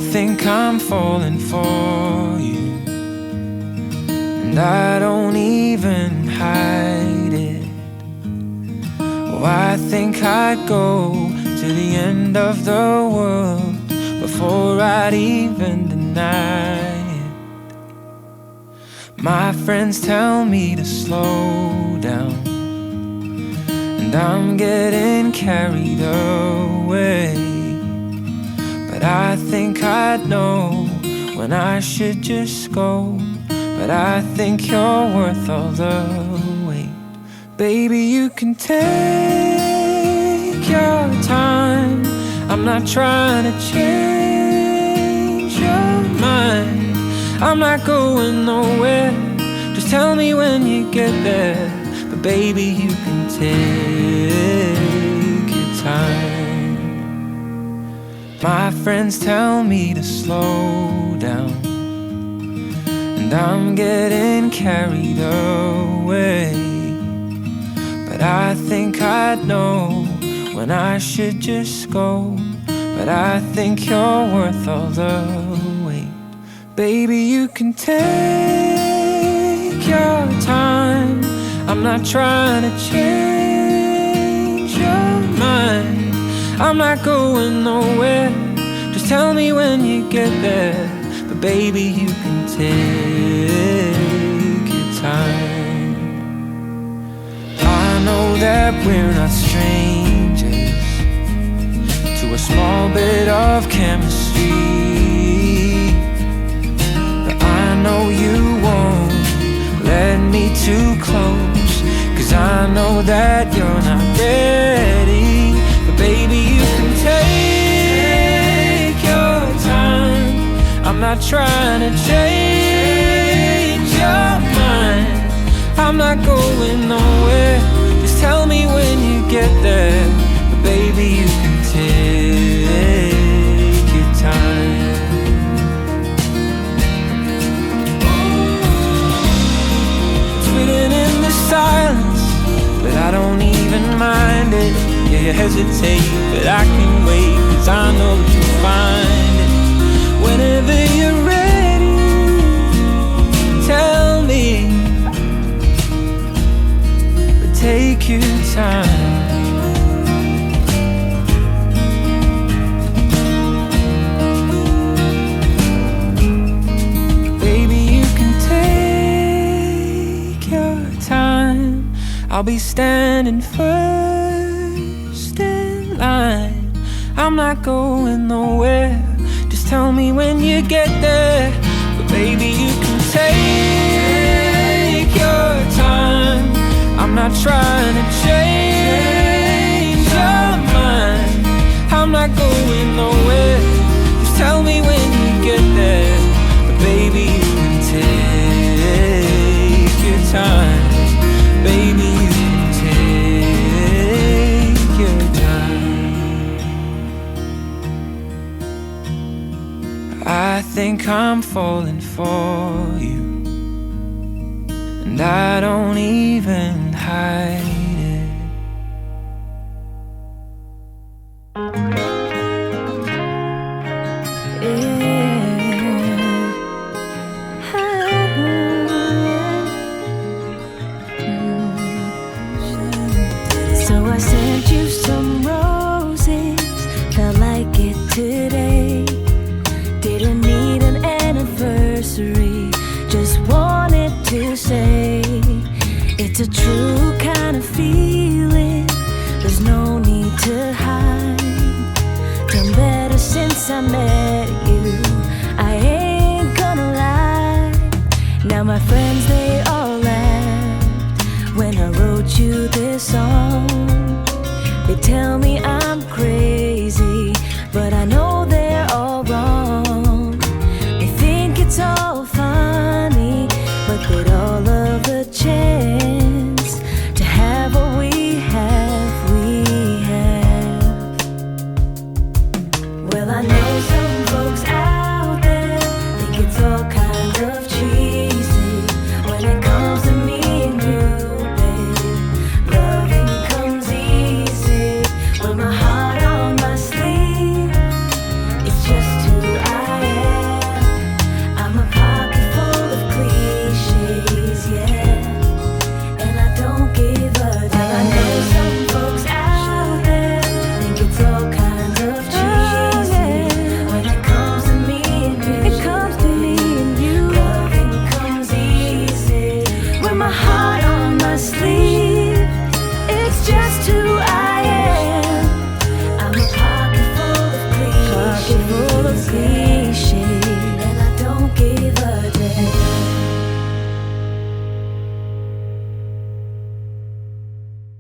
think I'm falling for you, and I don't even hide it. Oh, I think I'd go to the end of the world before I'd even deny it. My friends tell me to slow down, and I'm getting carried away. But I think I'd know when I should just go. But I think you're worth all the wait. Baby, you can take your time. I'm not trying to change your mind. I'm not going nowhere. Just tell me when you get there. But baby, you can take your time. My friends tell me to slow down, and I'm getting carried away. But I think I'd know when I should just go. But I think you're worth all the wait. Baby, you can take your time. I'm not trying to change your mind. I'm not going nowhere. Just tell me when you get there. But baby, you can take your time. I know that we're not strangers to a small bit of chemistry, but I know you won't let me too close, 'cause I know that you're not ready. But baby, you can take your time. I'm not trying to change your mind. I'm not going nowhere. Just tell me when you get there. But baby, you can take your time. It's written in the silence, but I don't even mind it. Yeah, you hesitate, but I can wait, 'cause I know that you'll find it. Whenever you're ready, tell me. But take your time. Baby, you can take your time. I'll be standing first in line. I'm not going nowhere. Just tell me when you get there. But baby, you can take your time. I'm not trying to change your mind. I'm not going nowhere. Just tell me when you get there. But baby, you can take your time. Baby, you can take your time. I think I'm falling for you, and I don't even hide it. So I sent you some roses, felt like it today. Didn't need an anniversary, just wanted to say it's a true kind of feeling. There's no need to hide. Done better since I met you, I ain't gonna lie. Now my friends, they all laughed when I wrote you this song. They tell me I'm crazy,